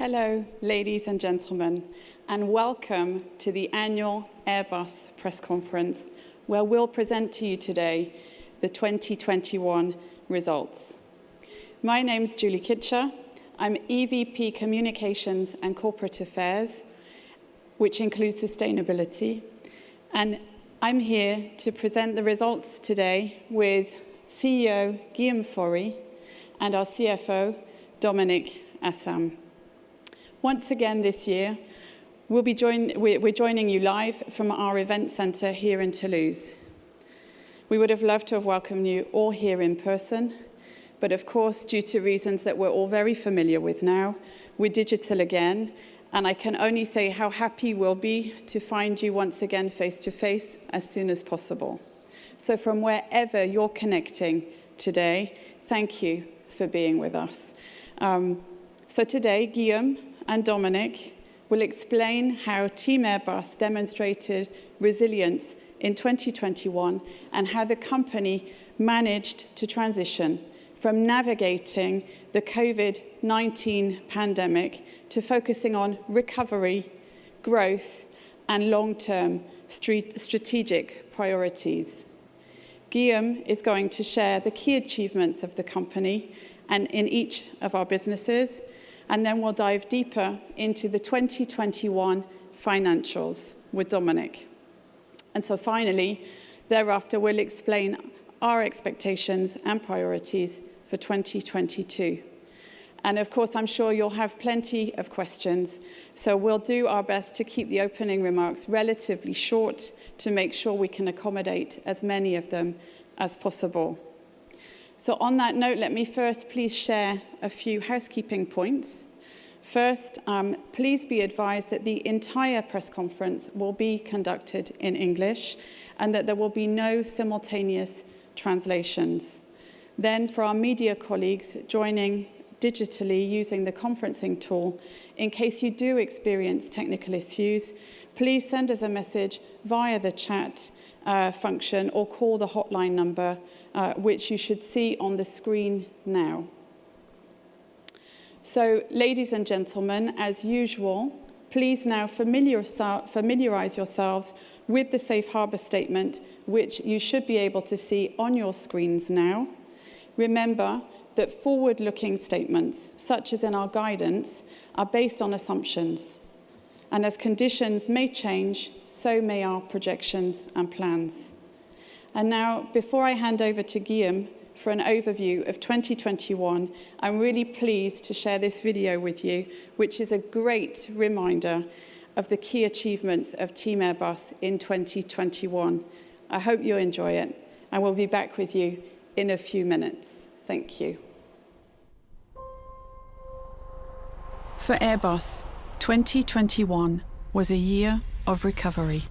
Hello, ladies and gentlemen, and welcome to the annual Airbus press conference, where we'll present to you today the 2021 results. My name's Julie Kitcher. I'm EVP Communications and Corporate Affairs, which includes sustainability, and I'm here to present the results today with CEO Guillaume Faury and our CFO Dominik Asam. Once again this year, we're joining you live from our event centre here in Toulouse. We would have loved to have welcomed you all here in person, but of course, due to reasons that we're all very familiar with now, we're digital again, and I can only say how happy we'll be to find you once again face to face as soon as possible. So from wherever you're connecting today, thank you for being with us. So today, Guillaume and Dominik will explain how Team Airbus demonstrated resilience in 2021 and how the company managed to transition from navigating the COVID-19 pandemic to focusing on recovery, growth, and long-term strategic priorities. Guillaume is going to share the key achievements of the company and in each of our businesses, and then we'll dive deeper into the 2021 financials with Dominik. And so finally, thereafter, we'll explain our expectations and priorities for 2022. And of course, I'm sure you'll have plenty of questions, so we'll do our best to keep the opening remarks relatively short to make sure we can accommodate as many of them as possible. So on that note, let me first please share a few housekeeping points. First, please be advised that the entire press conference will be conducted in English and that there will be no simultaneous translations. Then, for our media colleagues joining digitally using the conferencing tool, in case you do experience technical issues, please send us a message via the chat function or call the hotline number which you should see on the screen now. So, ladies and gentlemen, as usual, please now familiarize yourselves with the Safe Harbour Statement, which you should be able to see on your screens now. Remember that forward-looking statements, such as in our guidance, are based on assumptions. And as conditions may change, so may our projections and plans. And now, before I hand over to Guillaume for an overview of 2021, I'm really pleased to share this video with you, which is a great reminder of the key achievements of Team Airbus in 2021. I hope you enjoy it, and we'll be back with you in a few minutes. Thank you. For Airbus, 2021 was a year of recovery,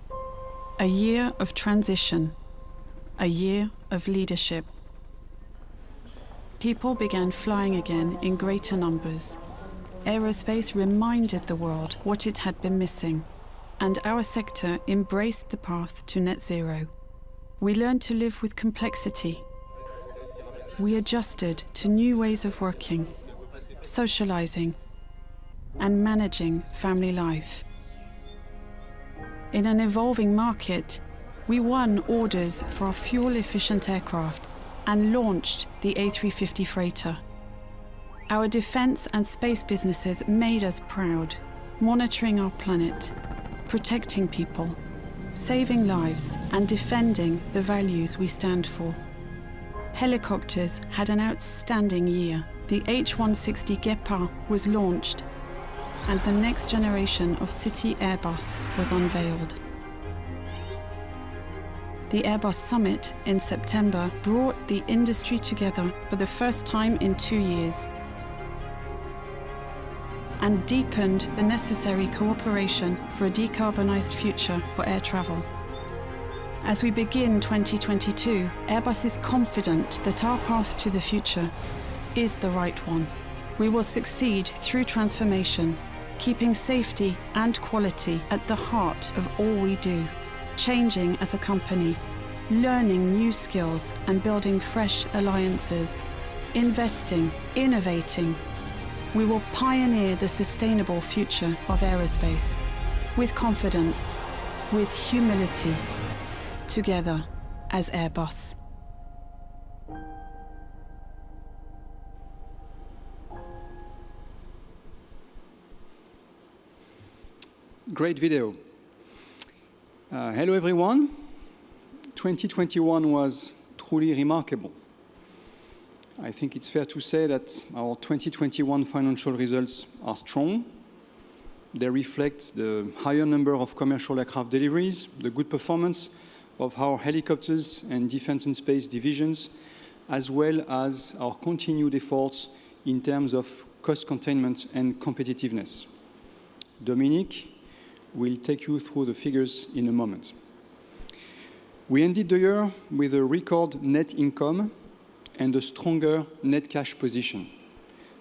a year of transition, a year of leadership. People began flying again in greater numbers. Aerospace reminded the world what it had been missing, and our sector embraced the path to net zero. We learned to live with complexity. We adjusted to new ways of working, socializing, and managing family life. In an evolving market, we won orders for our fuel-efficient aircraft and launched the A350 freighter. Our defense and space businesses made us proud, monitoring our planet, protecting people, saving lives, and defending the values we stand for. Helicopters had an outstanding year. The H-160 Guépard was launched, and the next generation of City Airbus was unveiled. The Airbus Summit in September brought the industry together for the first time in 2 years and deepened the necessary cooperation for a decarbonised future for air travel. As we begin 2022, Airbus is confident that our path to the future is the right one. We will succeed through transformation, keeping safety and quality at the heart of all we do, changing as a company, learning new skills and building fresh alliances, investing, innovating, we will pioneer the sustainable future of aerospace with confidence, with humility, together as Airbus. Great video. Hello everyone. 2021 was truly remarkable. I think it's fair to say that our 2021 financial results are strong. They reflect the higher number of commercial aircraft deliveries, the good performance of our helicopters and defense and space divisions, as well as our continued efforts in terms of cost containment and competitiveness. Dominik will take you through the figures in a moment. We ended the year with a record net income and a stronger net cash position.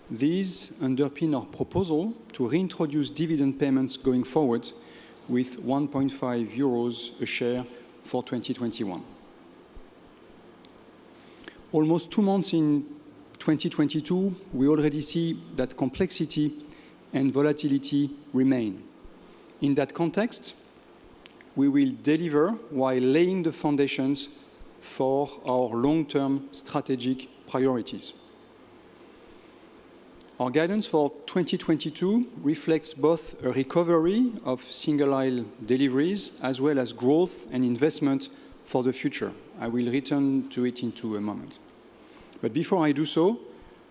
These underpin our proposal to reintroduce dividend payments going forward with 1.5 euros a share for 2021. Almost 2 months in 2022, we already see that complexity and volatility remain. In that context, we will deliver while laying the foundations for our long-term strategic priorities. Our guidance for 2022 reflects both a recovery of single-aisle deliveries as well as growth and investment for the future. I will return to it in a moment. But before I do so,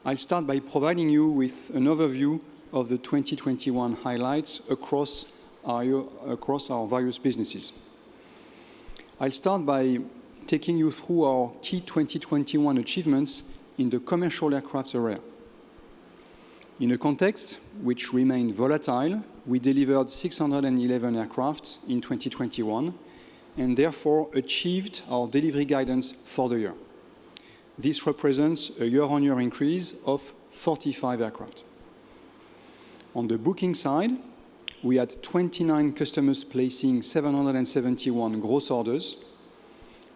I'll start by providing you with an overview of the 2021 highlights across our various businesses. I'll start by taking you through our key 2021 achievements in the commercial aircraft area. In a context which remained volatile, we delivered 611 aircraft in 2021 and therefore achieved our delivery guidance for the year. This represents a year-on-year increase of 45 aircraft. On the booking side, we had 29 customers placing 771 gross orders.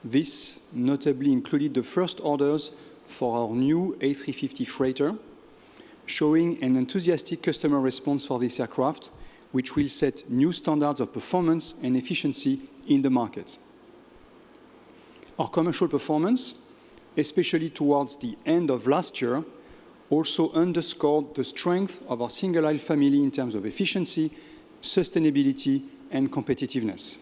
This notably included the first orders for our new A350 freighter, showing an enthusiastic customer response for this aircraft, which will set new standards of performance and efficiency in the market. Our commercial performance, especially towards the end of last year, also underscored the strength of our single-aisle family in terms of efficiency, sustainability, and competitiveness.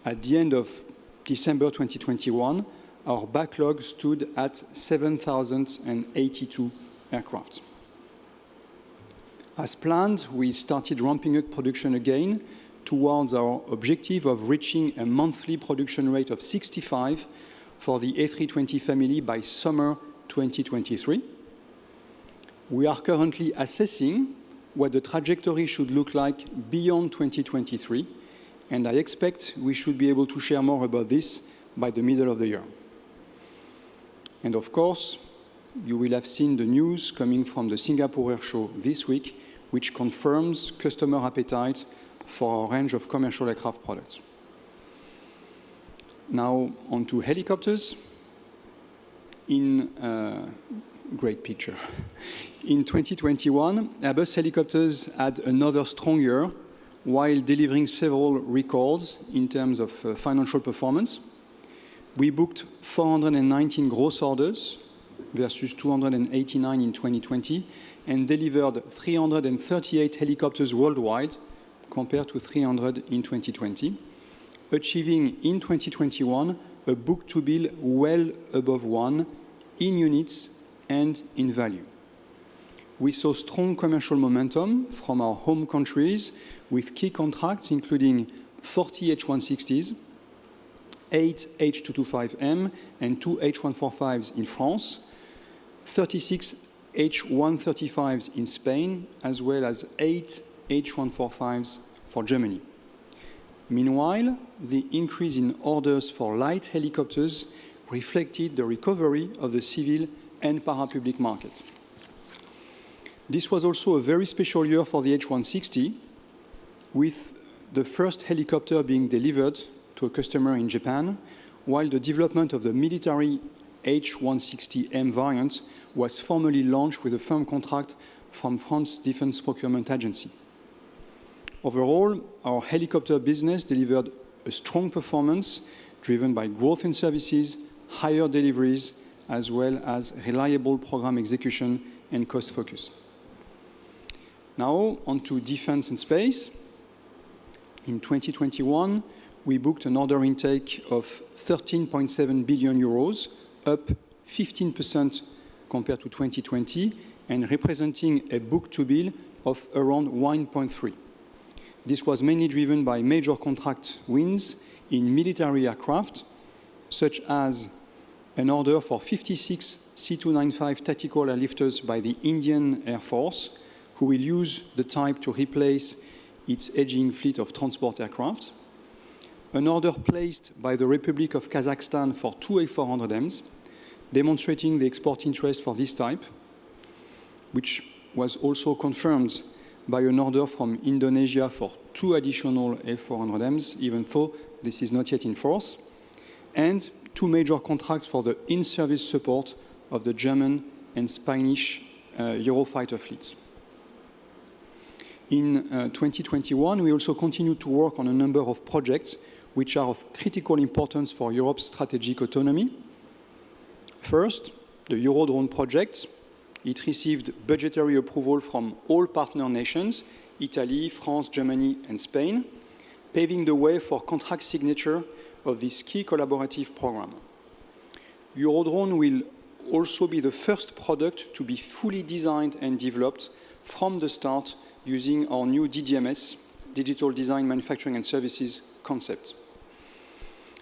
At the end of December 2021, our backlog stood at 7,082 aircraft. As planned, we started ramping up production again towards our objective of reaching a monthly production rate of 65 for the A320 family by summer 2023. We are currently assessing what the trajectory should look like beyond 2023, and I expect we should be able to share more about this by the middle of the year. And of course, you will have seen the news coming from the Singapore Air Show this week, which confirms customer appetite for our range of commercial aircraft products. Now, on to helicopters. Great picture. In 2021, Airbus helicopters had another strong year while delivering several records in terms of financial performance. We booked 419 gross orders versus 289 in 2020 and delivered 338 helicopters worldwide compared to 300 in 2020, achieving in 2021 a book-to-bill well above 1 in units and in value. We saw strong commercial momentum from our home countries with key contracts including 40 H160s, 8 H225M and 2 H145s in France, 36 H135s in Spain, as well as 8 H145s for Germany. Meanwhile, the increase in orders for light helicopters reflected the recovery of the civil and parapublic market. This was also a very special year for the H160, with the first helicopter being delivered to a customer in Japan, while the development of the military H160M variant was formally launched with a firm contract from France Defense Procurement Agency. Overall, our helicopter business delivered a strong performance driven by growth in services, higher deliveries, as well as reliable program execution and cost focus. Now, on to defense and space. In 2021, we booked an order intake of 13.7 billion euros, up 15% compared to 2020, and representing a book-to-bill of around 1.3. This was mainly driven by major contract wins in military aircraft, such as an order for 56 C-295 tactical airlifters by the Indian Air Force, who will use the type to replace its aging fleet of transport aircraft. An order placed by the Republic of Kazakhstan for 2 A400Ms, demonstrating the export interest for this type, which was also confirmed by an order from Indonesia for 2 additional A400Ms, even though this is not yet in force, and 2 major contracts for the in-service support of the German and Spanish Eurofighter fleets. In 2021, we also continued to work on a number of projects which are of critical importance for Europe's strategic autonomy. First, the Eurodrone project. It received budgetary approval from all partner nations, Italy, France, Germany, and Spain, paving the way for contract signature of this key collaborative program. Eurodrone will also be the first product to be fully designed and developed from the start using our new DDMS, Digital Design, Manufacturing and Services concept.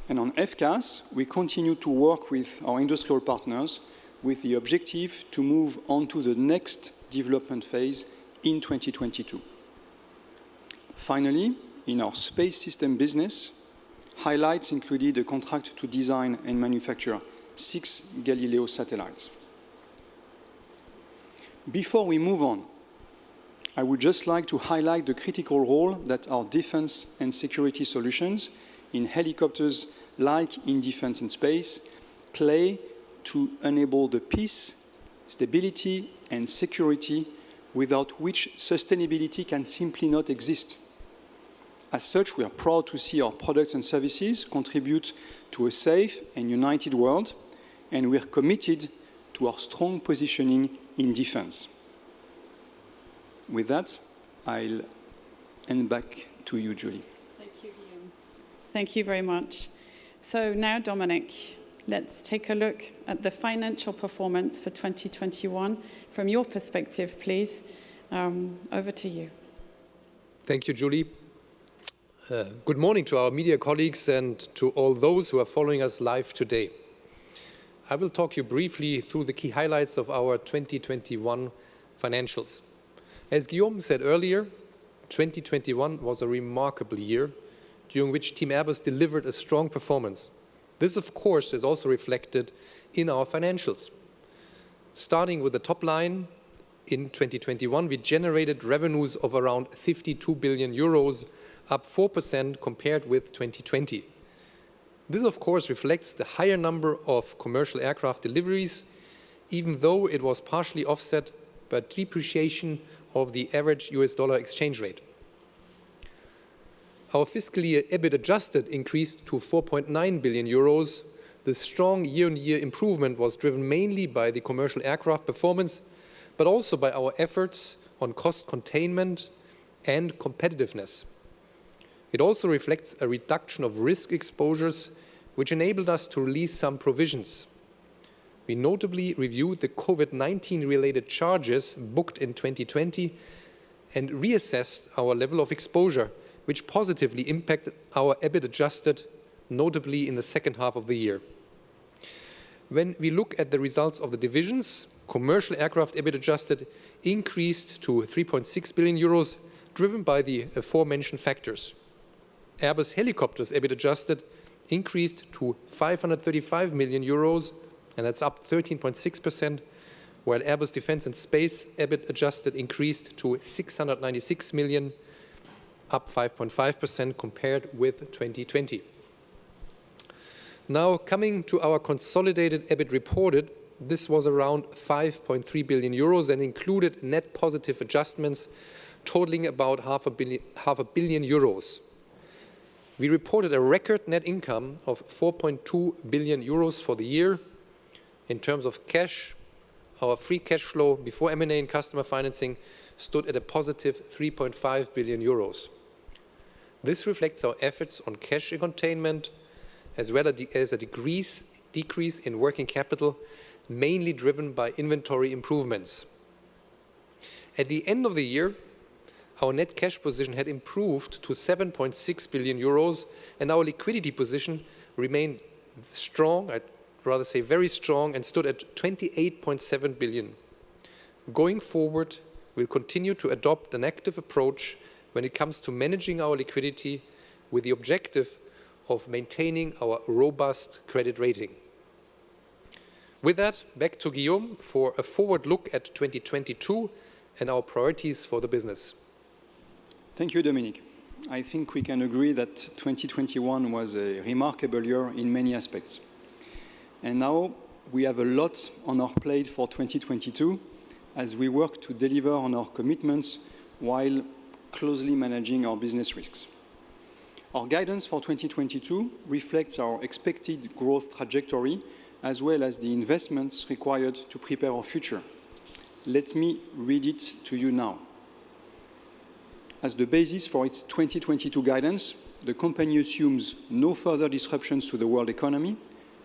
And on FCAS, we continue to work with our industrial partners with the objective to move on to the next development phase in 2022. Finally, in our space system business, highlights included a contract to design and manufacture 6 Galileo satellites. Before we move on, I would just like to highlight the critical role that our defense and security solutions in helicopters, like in defense and space, play to enable the peace, stability, and security without which sustainability can simply not exist. As such, we are proud to see our products and services contribute to a safe and united world, and we are committed to our strong positioning in defense. With that, I'll hand back to you, Julie. Thank you, Guillaume. Thank you very much. So now, Dominik, let's take a look at the financial performance for 2021 from your perspective, please. Over to you. Thank you, Julie. Good morning to our media colleagues and to all those who are following us live today. I will talk you briefly through the key highlights of our 2021 financials. As Guillaume said earlier, 2021 was a remarkable year during which Team Airbus delivered a strong performance. This, of course, is also reflected in our financials. Starting with the top line, in 2021, we generated revenues of around 52 billion euros, up 4% compared with 2020. This, of course, reflects the higher number of commercial aircraft deliveries, even though it was partially offset by depreciation of the average US dollar exchange rate. Our fiscal year EBIT adjusted increased to 4.9 billion euros. The strong year-on-year improvement was driven mainly by the commercial aircraft performance, but also by our efforts on cost containment and competitiveness. It also reflects a reduction of risk exposures, which enabled us to release some provisions. We notably reviewed the COVID-19 related charges booked in 2020 and reassessed our level of exposure, which positively impacted our EBIT adjusted, notably in the second half of the year. When we look at the results of the divisions, commercial aircraft EBIT adjusted increased to 3.6 billion euros, driven by the aforementioned factors. Airbus Helicopters EBIT adjusted increased to 535 million euros, and that's up 13.6%, while Airbus Defence and Space EBIT adjusted increased to 696 million, up 5.5% compared with 2020. Now, coming to our consolidated EBIT reported, this was around 5.3 billion euros and included net positive adjustments totaling about half a billion euros. We reported a record net income of 4.2 billion euros for the year. In terms of cash, our free cash flow before M&A and customer financing stood at a positive 3.5 billion euros. This reflects our efforts on cash containment, as well as a decrease in working capital, mainly driven by inventory improvements. At the end of the year, our net cash position had improved to 7.6 billion euros, and our liquidity position remained strong, I'd rather say very strong, and stood at 28.7 billion. Going forward, we'll continue to adopt an active approach when it comes to managing our liquidity with the objective of maintaining our robust credit rating. With that, back to Guillaume for a forward look at 2022 and our priorities for the business. Thank you, Dominik. I think we can agree that 2021 was a remarkable year in many aspects. And now we have a lot on our plate for 2022 as we work to deliver on our commitments while closely managing our business risks. Our guidance for 2022 reflects our expected growth trajectory as well as the investments required to prepare our future. Let me read it to you now. As the basis for its 2022 guidance, the company assumes no further disruptions to the world economy,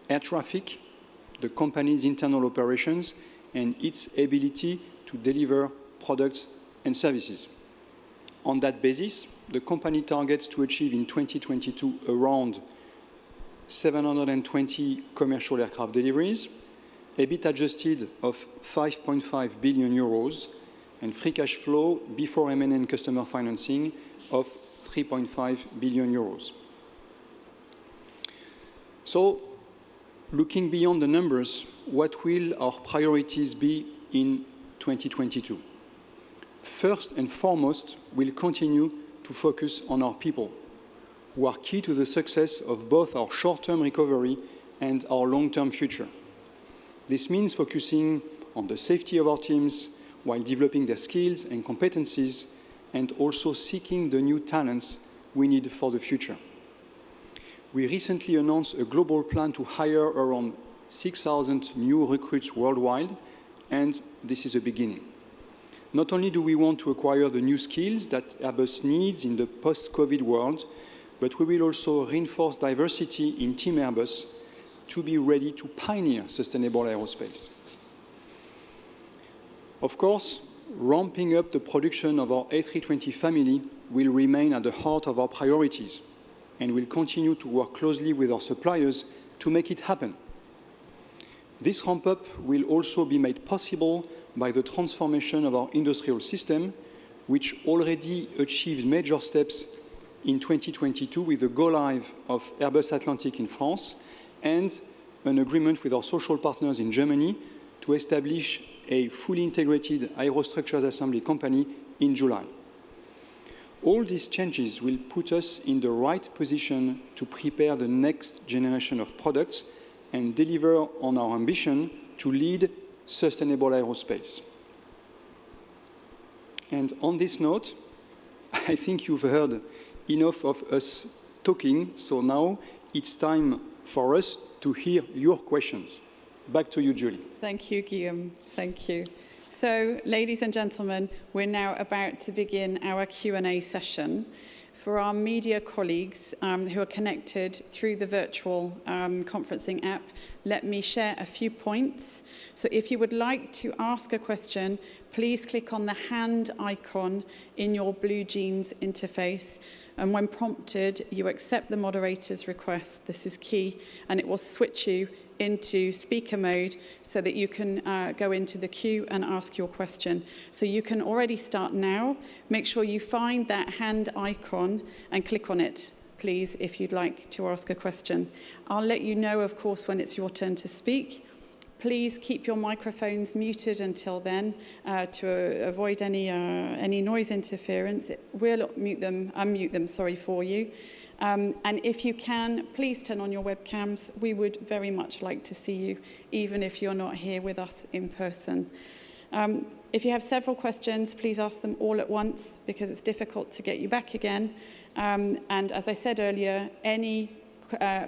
air traffic, the company's internal operations, and its ability to deliver products and services. On that basis, the company targets to achieve in 2022 around 720 commercial aircraft deliveries, EBIT adjusted of 5.5 billion euros, and free cash flow before M&A and customer financing of 3.5 billion euros. So, looking beyond the numbers, what will our priorities be in 2022? First and foremost, we'll continue to focus on our people, who are key to the success of both our short-term recovery and our long-term future. This means focusing on the safety of our teams while developing their skills and competencies, and also seeking the new talents we need for the future. We recently announced a global plan to hire around 6,000 new recruits worldwide, and this is a beginning. Not only do we want to acquire the new skills that Airbus needs in the post-COVID world, but we will also reinforce diversity in Team Airbus to be ready to pioneer sustainable aerospace. Of course, ramping up the production of our A320 family will remain at the heart of our priorities, and we'll continue to work closely with our suppliers to make it happen. This ramp-up will also be made possible by the transformation of our industrial system, which already achieved major steps in 2022 with the go-live of Airbus Atlantic in France and an agreement with our social partners in Germany to establish a fully integrated aerostructures assembly company in July. All these changes will put us in the right position to prepare the next generation of products and deliver on our ambition to lead sustainable aerospace. And on this note, I think you've heard enough of us talking, so now it's time for us to hear your questions. Back to you, Julie. Thank you, Guillaume. Thank you. So, ladies and gentlemen, we're now about to begin our Q&A session. For our media colleagues who are connected through the virtual conferencing app, let me share a few points. So if you would like to ask a question, please click on the hand icon in your Blue Jeans interface. And when prompted, you accept the moderator's request. This is key, and it will switch you into speaker mode so that you can go into the queue and ask your question. So you can already start now. Make sure you find that hand icon and click on it, please, if you'd like to ask a question. I'll let you know, of course, when it's your turn to speak. Please keep your microphones muted until then to avoid any noise interference. We'll unmute them for you. And if you can, please turn on your webcams. We would very much like to see you, even if you're not here with us in person. If you have several questions, please ask them all at once, because it's difficult to get you back again. And as I said earlier, any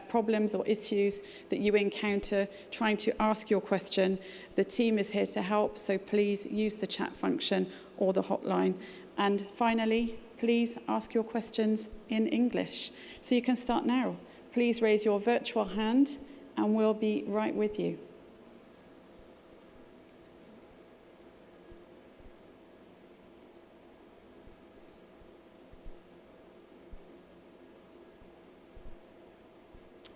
problems or issues that you encounter trying to ask your question, the team is here to help, so please use the chat function or the hotline. And finally, please ask your questions in English. So you can start now. Please raise your virtual hand and we'll be right with you.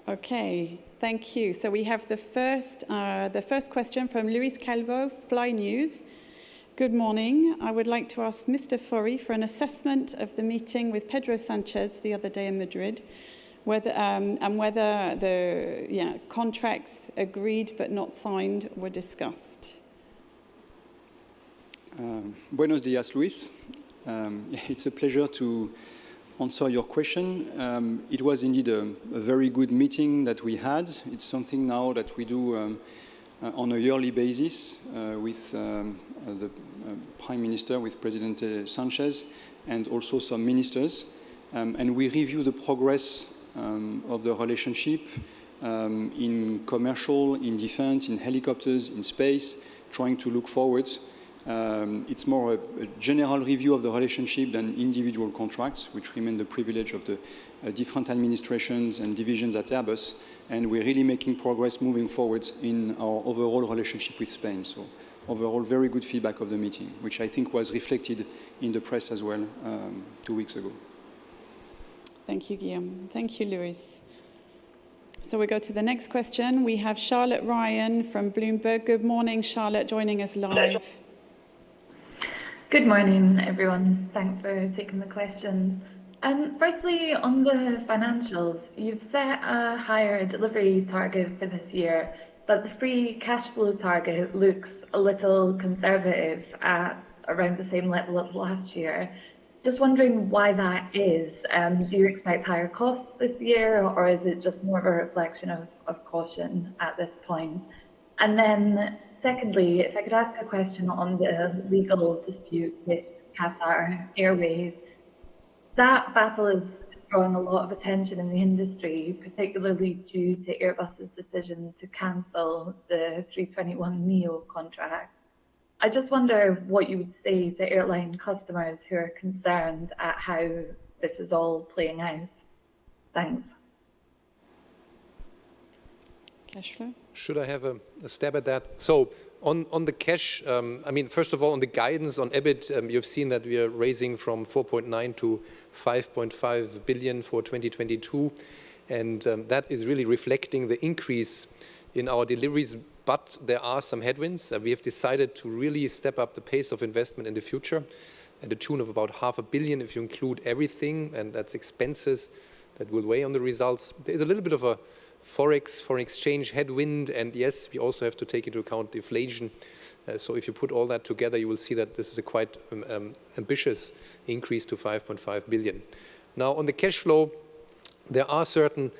Okay, thank you. So we have the first question from Luis Calvo, Fly News. Good morning. I would like to ask Mr. Faury for an assessment of the meeting with Pedro Sanchez the other day in Madrid, whether the contracts agreed but not signed were discussed. Buenos días, Luis. It's a pleasure to answer your question. It was indeed a very good meeting that we had. It's something now that we do on a yearly basis with the Prime Minister, with President Sanchez, and also some ministers. And we review the progress of the relationship in commercial, in defense, in helicopters, in space, trying to look forward. It's more a general review of the relationship than individual contracts, which remain the privilege of the different administrations and divisions at Airbus. And we're really making progress moving forward in our overall relationship with Spain. So overall, very good feedback of the meeting, which I think was reflected in the press as well 2 weeks ago. Thank you, Guillaume. Thank you, Luis. So we go to the next question. We have Charlotte Ryan from Bloomberg. Good morning, Charlotte, joining us live. Good morning, everyone. Thanks for taking the questions. Firstly, on the financials, you've set a higher delivery target for this year, but the free cash flow target looks a little conservative at around the same level as last year. Just wondering why that is. Do you expect higher costs this year, or is it just more of a reflection of caution at this point? And then secondly, if I could ask a question on the legal dispute with Qatar Airways. That battle is drawing a lot of attention in the industry, particularly due to Airbus's decision to cancel the 321neo contract. I just wonder what you would say to airline customers who are concerned at how this is all playing out. Thanks. Cash flow? Should I have a stab at that? So on the cash, I mean, first of all, on the guidance on EBIT, you've seen that we are raising from 4.9 to 5.5 billion for 2022. And that is really reflecting the increase in our deliveries, but there are some headwinds. We have decided to really step up the pace of investment in the future at the tune of about 500 million if you include everything, and that's expenses that will weigh on the results. There's a little bit of a foreign exchange headwind, and yes, we also have to take into account the inflation. So if you put all that together, you will see that this is a quite ambitious increase to 5.5 billion. Now, on the cash flow, there are certain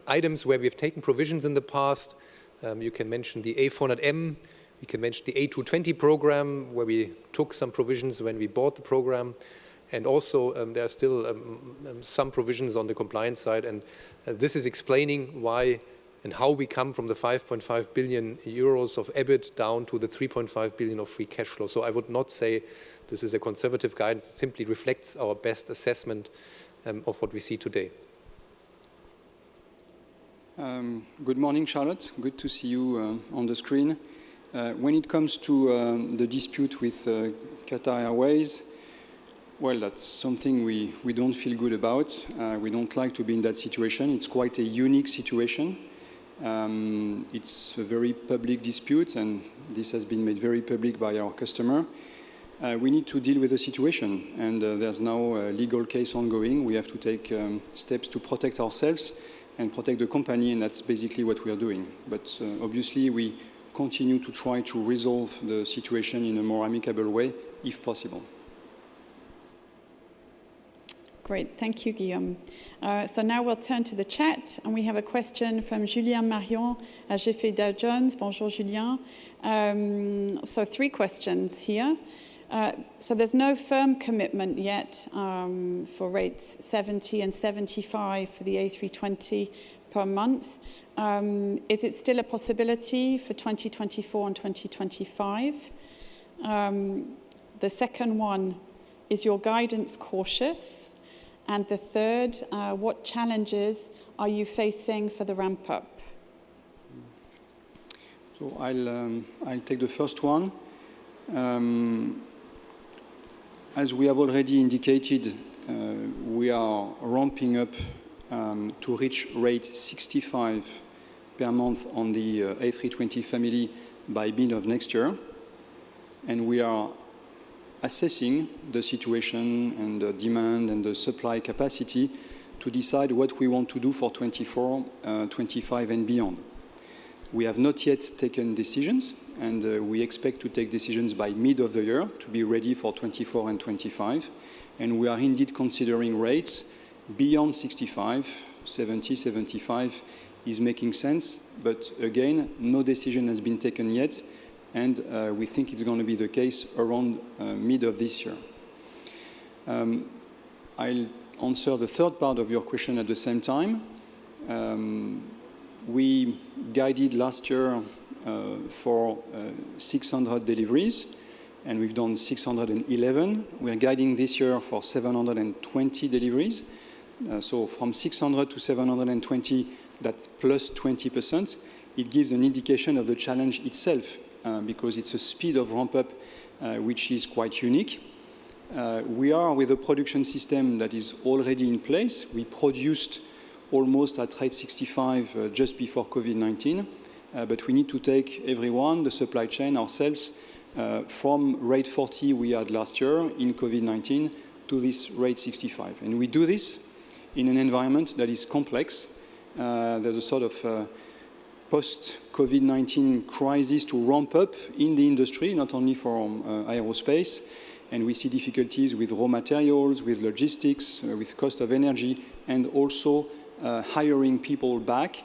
items where we have taken provisions in the past. You can mention the A400M, you can mention the A220 program, where we took some provisions when we bought the program. And also, there are still some provisions on the compliance side, and this is explaining why and how we come from the 5.5 billion euros of EBIT down to the 3.5 billion of free cash flow. So I would not say this is a conservative guidance. It simply reflects our best assessment of what we see today. Good morning, Charlotte. Good to see you on the screen. When it comes to the dispute with Qatar Airways, well, that's something we don't feel good about. We don't like to be in that situation. It's quite a unique situation. It's a very public dispute, and this has been made very public by our customer. We need to deal with the situation, and there's now a legal case ongoing. We have to take steps to protect ourselves and protect the company, and that's basically what we are doing. But obviously, we continue to try to resolve the situation in a more amicable way, if possible. Great, thank you, Guillaume. So now we'll turn to the chat, and we have a question from Julien Marion at GF Dow Jones. Bonjour, Julien. So 3 questions here. So there's no firm commitment yet for rates 70 and 75 for the A320 per month. Is it still a possibility for 2024 and 2025? The second one, is your guidance cautious? And the third, what challenges are you facing for the ramp-up? So I'll take the first one. As we have already indicated, we are ramping up to reach rate 65 per month on the A320 family by mid of next year. And we are assessing the situation and the demand and the supply capacity to decide what we want to do for 24, 25 and beyond. We have not yet taken decisions, and we expect to take decisions by mid of the year to be ready for 24 and 25. And we are indeed considering rates beyond 65, 70, 75 is making sense. But again, no decision has been taken yet. And we think it's going to be the case around mid of this year. I'll answer the third part of your question at the same time. We guided last year for 600 deliveries, and we've done 611. We're guiding this year for 720 deliveries. So from 600 to 720, that's plus 20%. It gives an indication of the challenge itself. Because it's a speed of ramp-up which is quite unique. We are with a production system that is already in place. We produced almost at rate 65 just before COVID-19, but we need to take everyone, the supply chain, ourselves, from rate 40 we had last year in COVID-19 to this rate 65. And we do this in an environment that is complex. There's a sort of post-COVID-19 crisis to ramp up in the industry, not only for aerospace, and we see difficulties with raw materials, with logistics, with cost of energy, and also hiring people back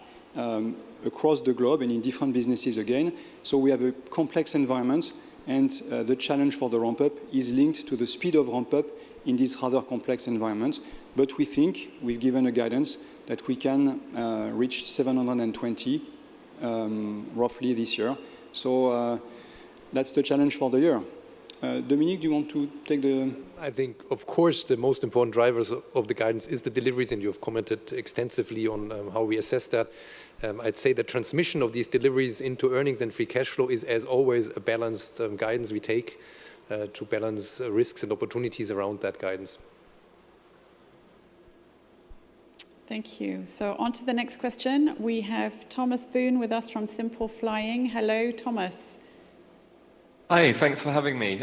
across the globe and in different businesses again. So we have a complex environment, and the challenge for the ramp-up is linked to the speed of ramp-up in this rather complex environment. But we think we've given a guidance that we can reach 720 roughly this year. So that's the challenge for the year. Dominik, do you want to take the... I think, of course, the most important drivers of the guidance is the deliveries, and you have commented extensively on how we assess that. I'd say the transmission of these deliveries into earnings and free cash flow is, as always, a balanced guidance we take to balance risks and opportunities around that guidance. Thank you. So on to the next question. We have Thomas Boone with us from Simple Flying. Hello, Thomas. Hi, thanks for having me.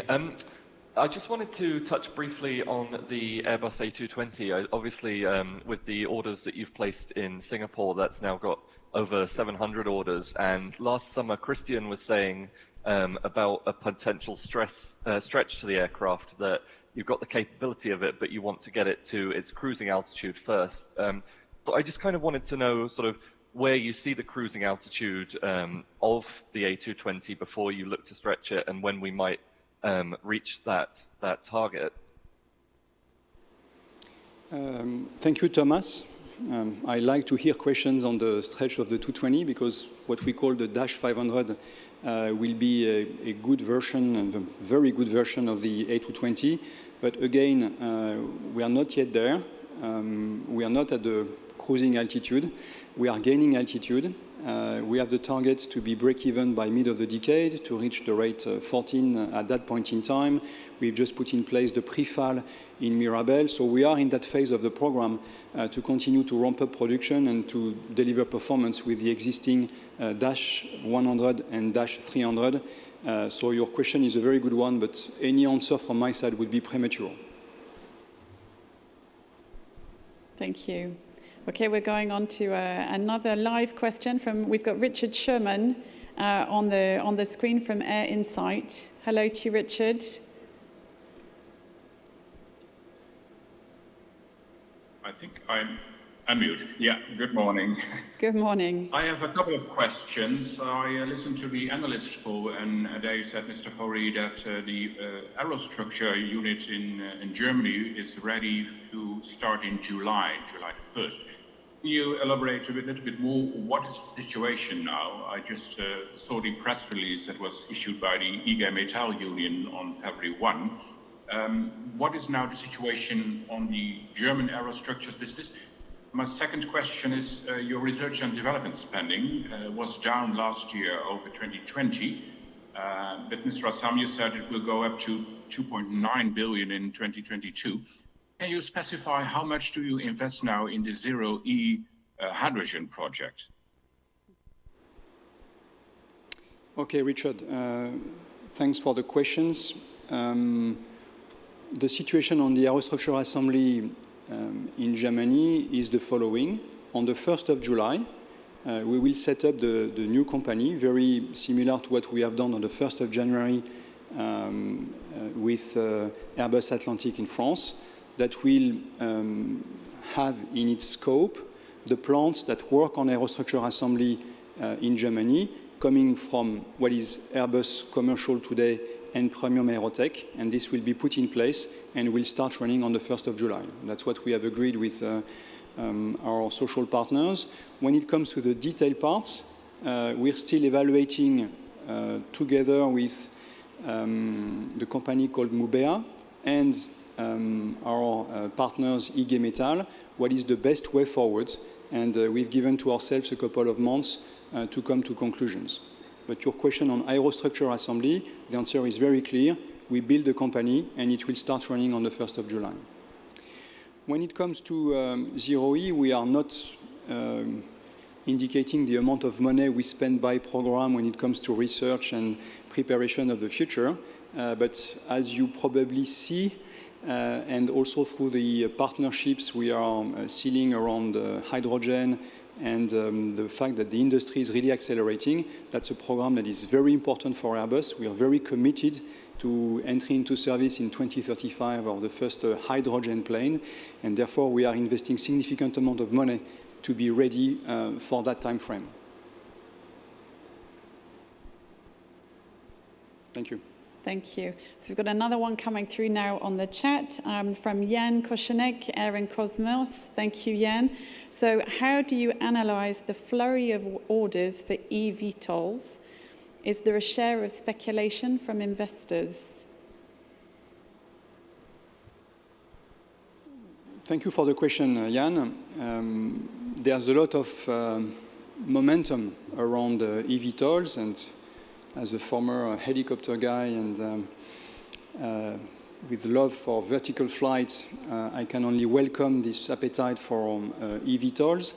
I just wanted to touch briefly on the Airbus A220. Obviously, with the orders that you've placed in Singapore, that's now got over 700 orders. And last summer, Christian was saying about a potential stretch to the aircraft, that you've got the capability of it, but you want to get it to its cruising altitude first. So I just kind of wanted to know sort of where you see the cruising altitude of the A220 before you look to stretch it, and when we might reach that target. Thank you, Thomas. I like to hear questions on the stretch of the 220, because what we call the Dash 500 will be a good version, and a very good version of the A220. But again, we are not yet there. We are not at the cruising altitude. We are gaining altitude. We have the target to be break-even by mid of the decade, to reach the rate 14 at that point in time. We've just put in place the pre-FAL in Mirabel. So we are in that phase of the program to continue to ramp up production and to deliver performance with the existing Dash 100 and Dash 300. So your question is a very good one, but any answer from my side would be premature. Thank you. Okay, we're going on to another live question from, we've got Richard Sherman on the screen from Air Insight. Hello to you, Richard. I think I'm unmute. Yeah, good morning. Good morning. I have a couple of questions. I listened to the analyst poll, and they said, Mr. Faury, that the aerostructure unit in Germany is ready to start in July 1st. Can you elaborate a little bit more? What is the situation now? I just saw the press release that was issued by the IG Metall Union on February 1. What is now the situation on the German aerostructures business? My second question is, your research and development spending was down last year over 2020, but Mr. Asam, you said it will go up to 2.9 billion in 2022. Can you specify how much do you invest now in the zero-E hydrogen project? Okay, Richard, thanks for the questions. The situation on the aerostructure assembly in Germany is the following. On the 1st of July, we will set up the new company, very similar to what we have done on the 1st of January with Airbus Atlantic in France, that will have in its scope the plants that work on aerostructure assembly in Germany, coming from what is Airbus commercial today and Premium Aerotech, and this will be put in place and will start running on the 1st of July. That's what we have agreed with our social partners. When it comes to the detailed parts, we're still evaluating together with the company called Mubea and our partners IG Metall what is the best way forward, and we've given to ourselves a couple of months to come to conclusions. But your question on aerostructure assembly, the answer is very clear. We build the company and it will start running on the 1st of July. When it comes to zero-E, we are not indicating the amount of money we spend by program when it comes to research and preparation of the future. But as you probably see, and also through the partnerships we are sealing around hydrogen and the fact that the industry is really accelerating, that's a program that is very important for Airbus. We are very committed to entry into service in 2035 of the first hydrogen plane, and therefore we are investing significant amount of money to be ready for that time frame. Thank you. Thank you. So we've got another one coming through now on the chat from Jan Koszenek, Air and Cosmos. Thank you, Jan. So how do you analyze the flurry of orders for eVTOLs? Is there a share of speculation from investors? Thank you for the question, Jan. There's a lot of momentum around eVTOLs, and as a former helicopter guy and with love for vertical flights, I can only welcome this appetite for eVTOLs.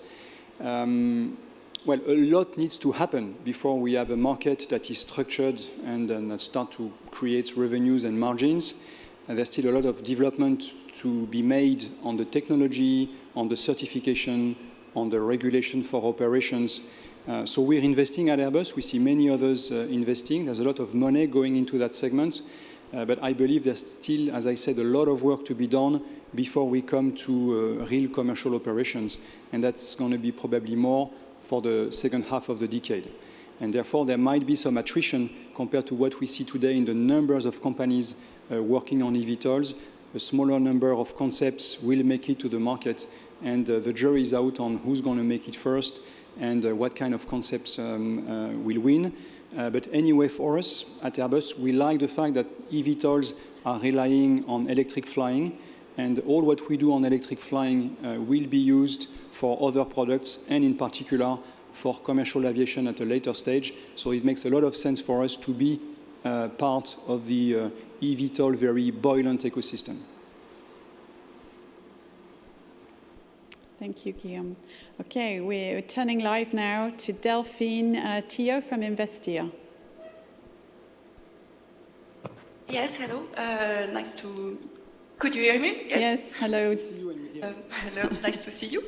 Well, a lot needs to happen before we have a market that is structured and then start to create revenues and margins. There's still a lot of development to be made on the technology, on the certification, on the regulation for operations. So we're investing at Airbus. We see many others investing. There's a lot of money going into that segment. But I believe there's still, as I said, a lot of work to be done before we come to real commercial operations. And that's going to be probably more for the second half of the decade. And therefore, there might be some attrition compared to what we see today in the numbers of companies working on eVTOLs. A smaller number of concepts will make it to the market, and the jury is out on who's going to make it first and what kind of concepts will win. But anyway, for us at Airbus, we like the fact that eVTOLs are relying on electric flying, and all what we do on electric flying will be used for other products, and in particular for commercial aviation at a later stage. So it makes a lot of sense for us to be part of the eVTOL very buoyant ecosystem. Thank you, Guillaume. Okay, we're turning live now to Delphine Tio from Investia. Yes, hello. Nice to... Could you hear me? Yes, hello. Hello, nice to see you.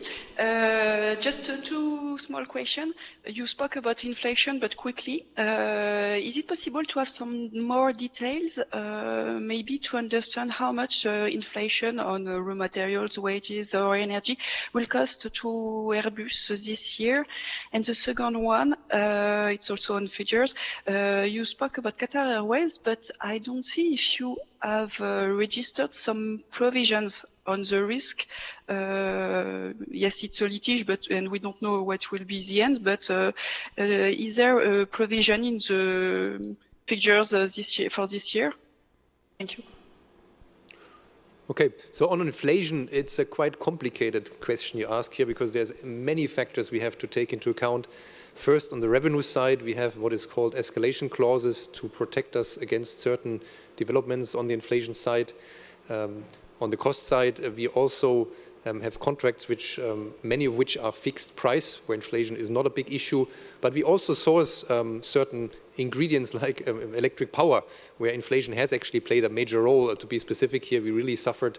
Just two small questions. You spoke about inflation, but quickly. Is it possible to have some more details, maybe to understand how much inflation on raw materials, wages, or energy will cost to Airbus this year? And the second one, it's also on figures. You spoke about Qatar Airways, but I don't see if you have registered some provisions on the risk. Yes, it's a litige, and we don't know what will be the end, but is there a provision in the figures this year, for this year? Thank you. Okay, so on inflation, it's a quite complicated question you ask here because there's many factors we have to take into account. First, on the revenue side, we have what is called escalation clauses to protect us against certain developments on the inflation side. On the cost side, we also have contracts which many of which are fixed price, where inflation is not a big issue. But we also source certain ingredients like electric power, where inflation has actually played a major role. To be specific here, we really suffered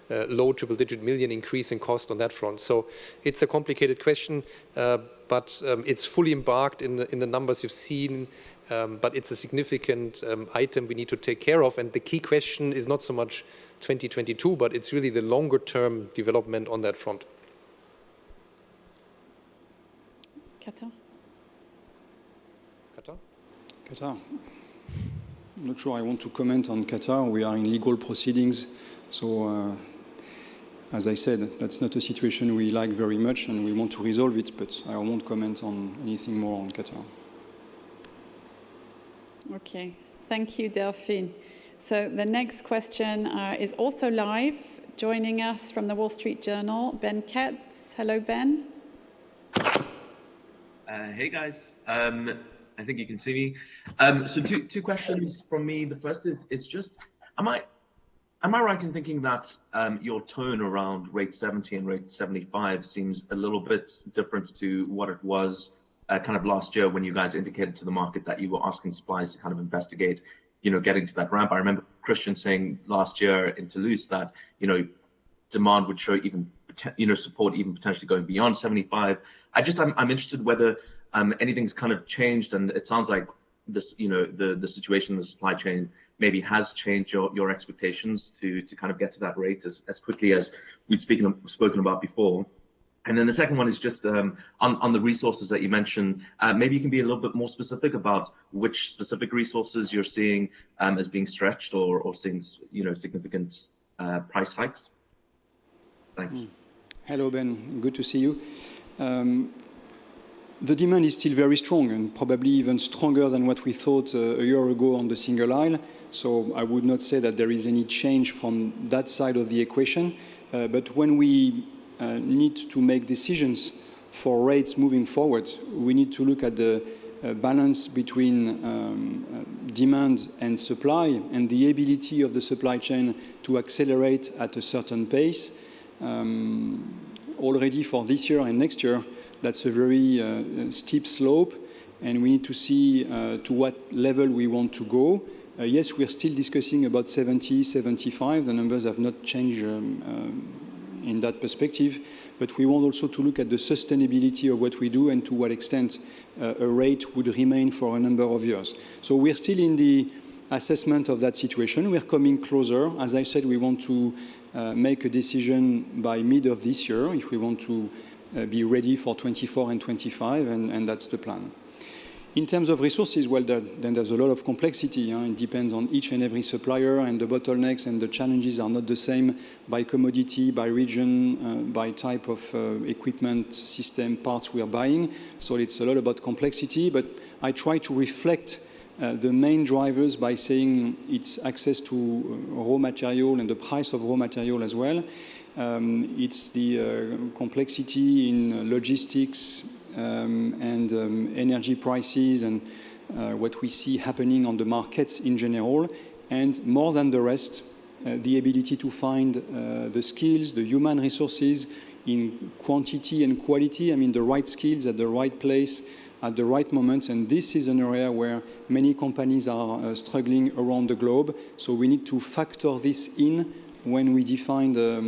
low triple-digit million increase in cost on that front. So it's a complicated question, but it's fully embarked in the numbers you've seen. But it's a significant item we need to take care of. And the key question is not so much 2022, but it's really the longer-term development on that front. Qatar? Qatar? Qatar. I'm not sure I want to comment on Qatar. We are in legal proceedings. So, as I said, that's not a situation we like very much, and we want to resolve it, but I won't comment on anything more on Qatar. Okay, thank you, Delphine. So the next question is also live. Joining us from the Wall Street Journal, Ben Ketz. Hello, Ben. Hey, guys. I think you can see me. So two questions from me. The first is just, am I right in thinking that your tone around rate 70 and rate 75 seems a little bit different to what it was kind of last year when you guys indicated to the market that you were asking suppliers to kind of investigate, getting to that ramp? I remember Christian saying last year in Toulouse that, demand would show even, support even potentially going beyond 75. I'm interested whether anything's kind of changed, and it sounds like this, the situation in the supply chain maybe has changed your expectations to kind of get to that rate as quickly as we'd spoken about before. And then the second one is just on the resources that you mentioned. Maybe you can be a little bit more specific about which specific resources you're seeing as being stretched or seeing, significant price hikes. Thanks. Hello, Ben. Good to see you. The demand is still very strong and probably even stronger than what we thought a year ago on the single aisle. So I would not say that there is any change from that side of the equation. But when we need to make decisions for rates moving forward, we need to look at the balance between demand and supply and the ability of the supply chain to accelerate at a certain pace. Already for this year and next year, that's a very steep slope, and we need to see to what level we want to go. Yes, we're still discussing about 70, 75. The numbers have not changed in that perspective, but we want also to look at the sustainability of what we do and to what extent a rate would remain for a number of years. So we're still in the assessment of that situation. We're coming closer. As I said, we want to make a decision by mid of this year if we want to be ready for 24 and 25, and that's the plan. In terms of resources, well, then there's a lot of complexity. It depends on each and every supplier, and the bottlenecks and the challenges are not the same by commodity, by region, by type of equipment, system, parts we are buying. So it's a lot about complexity, but I try to reflect the main drivers by saying it's access to raw material and the price of raw material as well. It's the complexity in logistics and energy prices and what we see happening on the markets in general, and more than the rest, the ability to find the skills, the human resources in quantity and quality. I mean, the right skills at the right place at the right moment, and this is an area where many companies are struggling around the globe. So we need to factor this in when we define the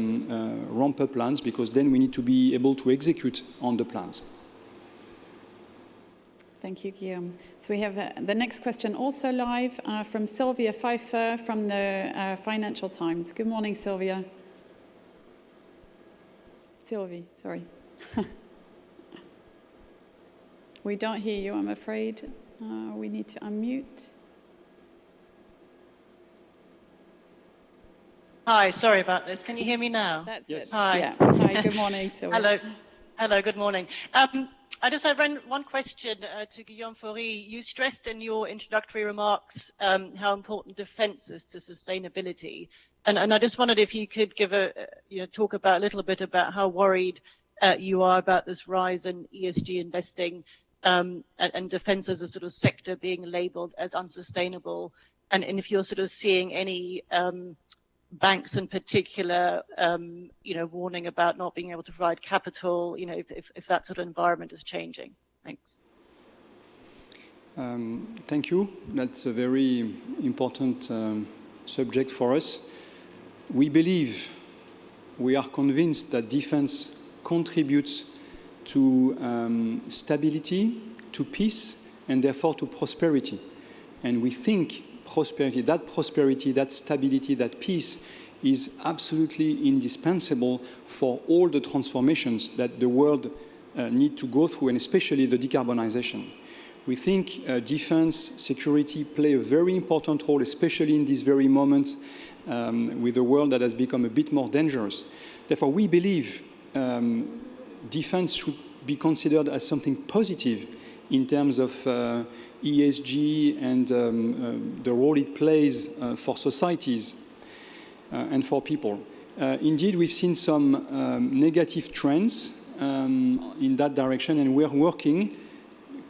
ramp-up plans, because then we need to be able to execute on the plans. Thank you, Guillaume. So we have the next question also live from Sylvia Pfeiffer from the Financial Times. Good morning, Sylvia. Sylvie, sorry. We don't hear you, I'm afraid. We need to unmute. Hi, sorry about this. Can you hear me now? That's yes. it. Hi. Yeah. Hi, good morning, Sylvia. Hello. Hello, good morning. I just have one question to Guillaume Faury. You stressed in your introductory remarks how important defence is to sustainability. And I just wondered if you could give talk about a little bit about how worried you are about this rise in ESG investing and defence as a sort of sector being labelled as unsustainable, and if you're sort of seeing any banks in particular, warning about not being able to provide capital, if that sort of environment is changing. Thanks. Thank you. That's a very important subject for us. We believe, we are convinced that defense contributes to stability, to peace, and therefore to prosperity. And we think prosperity, that stability, that peace is absolutely indispensable for all the transformations that the world need to go through, and especially the decarbonization. We think defense, security play a very important role, especially in these very moments with a world that has become a bit more dangerous. Therefore, we believe defense should be considered as something positive in terms of ESG and the role it plays for societies and for people. Indeed, we've seen some negative trends in that direction, and we're working,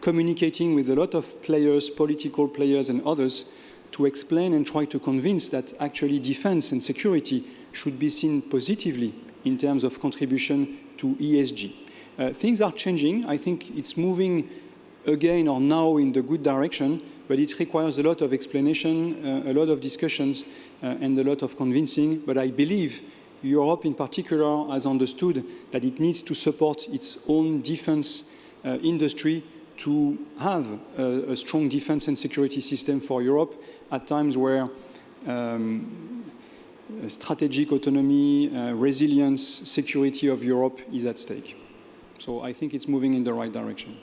communicating with a lot of players, political players and others, to explain and try to convince that actually defense and security should be seen positively in terms of contribution to ESG. Things are changing. I think it's moving again or now in the good direction, but it requires a lot of explanation, a lot of discussions, and a lot of convincing. But I believe Europe in particular has understood that it needs to support its own defense industry to have a strong defense and security system for Europe at times where strategic autonomy, resilience, security of Europe is at stake. So I think it's moving in the right direction.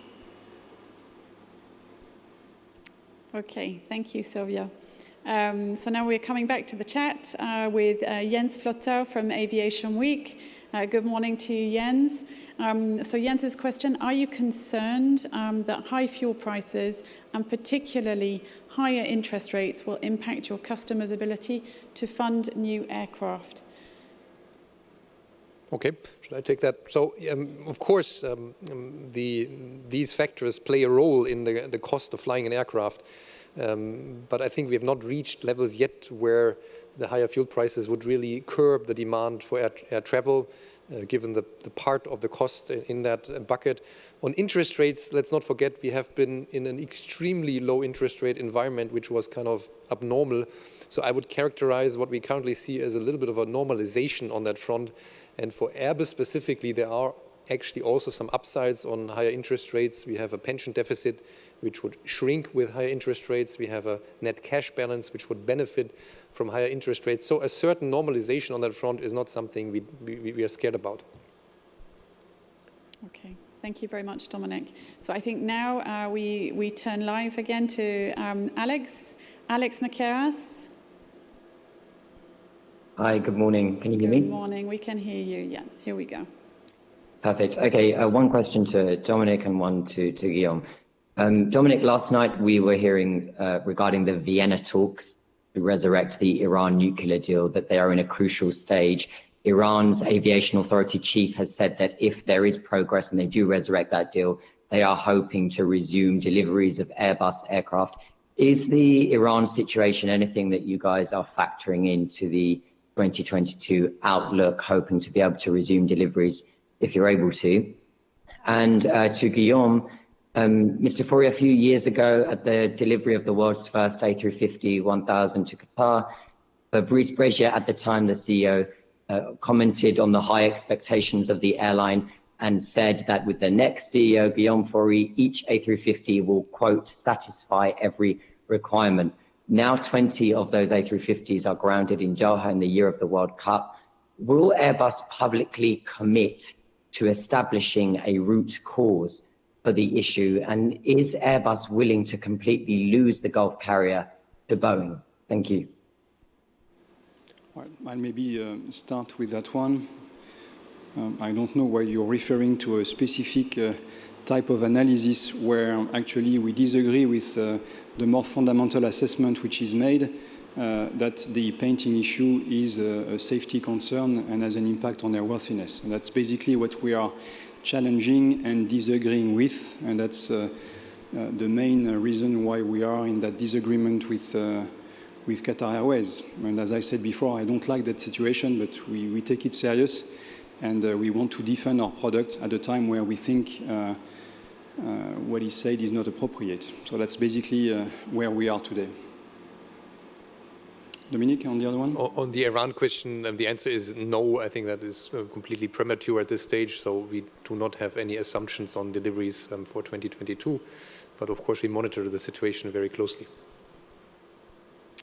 Okay, thank you, Sylvia. So now we're coming back to the chat with Jens Flotter from Aviation Week. Good morning to you, Jens. So Jens's question, are you concerned that high fuel prices and particularly higher interest rates will impact your customers' ability to fund new aircraft? Okay, should I take that? So, of course, these factors play a role in the cost of flying an aircraft. But I think we have not reached levels yet where the higher fuel prices would really curb the demand for air travel, given the part of the cost in that bucket. On interest rates, let's not forget we have been in an extremely low interest rate environment, which was kind of abnormal. So I would characterize what we currently see as a little bit of a normalization on that front. And for Airbus specifically, there are actually also some upsides on higher interest rates. We have a pension deficit, which would shrink with higher interest rates. We have a net cash balance, which would benefit from higher interest rates. So a certain normalization on that front is not something we are scared about. Okay, thank you very much, Dominik. So I think now we turn live again to Alex Maceras. Hi, good morning. Can you hear me? Good morning, we can hear you. Yeah, here we go. Perfect. Okay, one question to Dominik and one to Guillaume. Dominik, last night we were hearing regarding the Vienna talks to resurrect the Iran nuclear deal, that they are in a crucial stage. Iran's aviation authority chief has said that if there is progress and they do resurrect that deal, they are hoping to resume deliveries of Airbus aircraft. Is the Iran situation anything that you guys are factoring into the 2022 outlook, hoping to be able to resume deliveries if you're able to? And to Guillaume, Mr. Faury, a few years ago at the delivery of the world's first A350-1000 to Qatar, But Brice Brazier, at the time, the CEO, commented on the high expectations of the airline and said that with the next CEO, Guillaume Faury, each A350 will, quote, satisfy every requirement. Now 20 of those A350s are grounded in Doha in the year of the World Cup. Will Airbus publicly commit to establishing a root cause for the issue? And is Airbus willing to completely lose the Gulf carrier to Boeing? Thank you. I'll maybe start with that one. I don't know why you're referring to a specific type of analysis where actually we disagree with the more fundamental assessment which is made, that the painting issue is a safety concern and has an impact on airworthiness. And that's basically what we are challenging and disagreeing with, and that's the main reason why we are in that disagreement with Qatar Airways. And as I said before, I don't like that situation, but we take it serious, and we want to defend our product at a time where we think what is said is not appropriate. So that's basically where we are today. Dominik, on the other one? On the Iran question, the answer is no. I think that is completely premature at this stage, so we do not have any assumptions on deliveries for 2022. But of course, we monitor the situation very closely.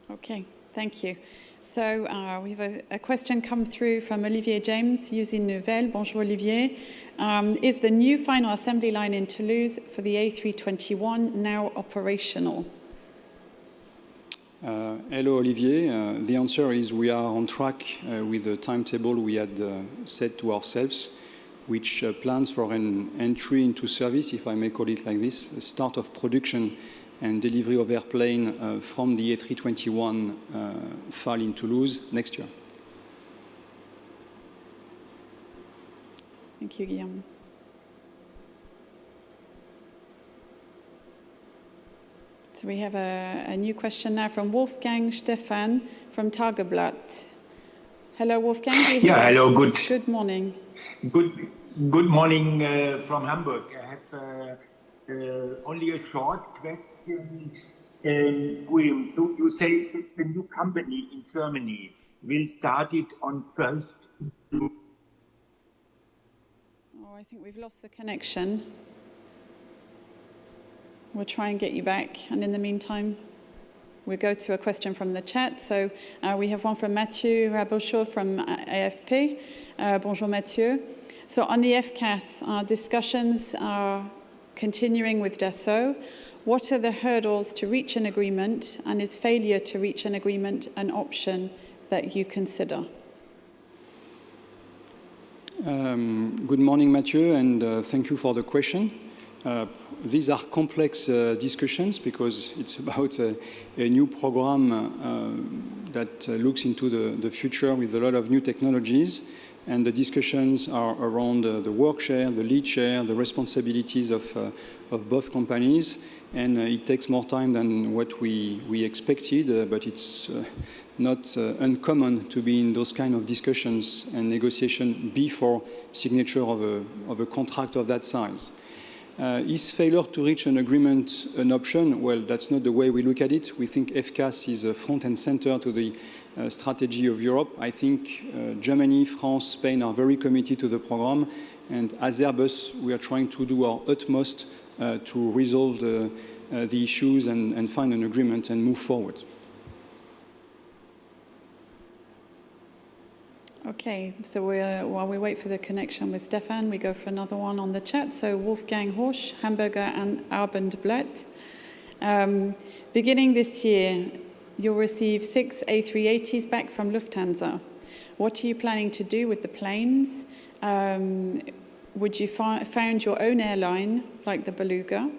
Okay, thank you. So we have a question come through from Olivier James, using Nouvelle. Bonjour, Olivier. Is the new final assembly line in Toulouse for the A321 now operational? Hello, Olivier. The answer is we are on track with the timetable we had set to ourselves, which plans for an entry into service, if I may call it like this, a start of production and delivery of airplane from the A321 FAL in Toulouse next year. Thank you, Guillaume. So we have a new question now from Wolfgang Stefan from Tageblatt. Hello, Wolfgang. Do you hear us? Hello. Good morning. Good morning from Hamburg. I have only a short question. Guillaume, so you say it's a new company in Germany. Will start it on 1st. Oh, I think we've lost the connection. We'll try and get you back. And in the meantime, we'll go to a question from the chat. So we have one from Mathieu Rabochot from AFP. Bonjour, Mathieu. So on the FCAS, our discussions are continuing with Dassault. What are the hurdles to reach an agreement, and is failure to reach an agreement an option that you consider? Good morning, Mathieu, and thank you for the question. These are complex discussions because it's about a new program that looks into the future with a lot of new technologies. And the discussions are around the work share, the lead share, the responsibilities of both companies. And it takes more time than what we expected, but it's not uncommon to be in those kind of discussions and negotiation before signature of a contract of that size. Is failure to reach an agreement an option? Well, that's not the way we look at it. We think FCAS is front and center to the strategy of Europe. I think Germany, France, Spain are very committed to the program, and as Airbus, we are trying to do our utmost to resolve the issues and find an agreement and move forward. Okay, so while we wait for the connection with Stefan, we go for another one on the chat. So Wolfgang Horsch, Hamburger and Abendblatt. Beginning this year, you'll receive 6 A380s back from Lufthansa. What are you planning to do with the planes? Would you found your own airline, like the Beluga?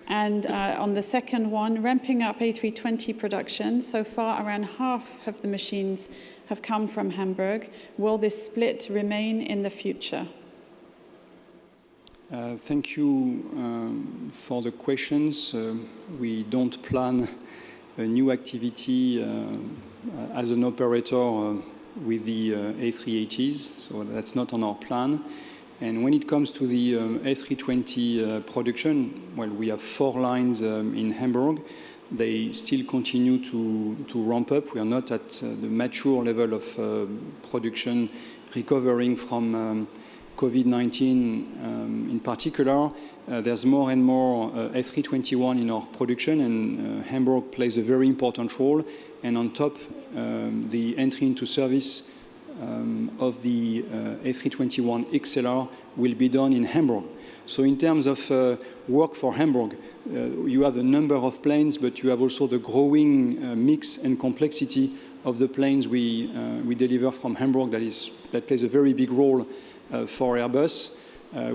And on the second one, ramping up A320 production. So far, around half of the machines have come from Hamburg. Will this split remain in the future? Thank you for the questions. We don't plan a new activity as an operator with the A380s, so that's not on our plan. And when it comes to the A320 production, well, we have 4 lines in Hamburg. they still continue to ramp up. We are not at the mature level of production recovering from COVID-19 in particular. There's more and more A321 in our production, and Hamburg plays a very important role. And on top, the entry into service of the A321 XLR will be done in Hamburg. So in terms of work for Hamburg, you have a number of planes, but you have also the growing mix and complexity of the planes we deliver from Hamburg that plays a very big role for Airbus.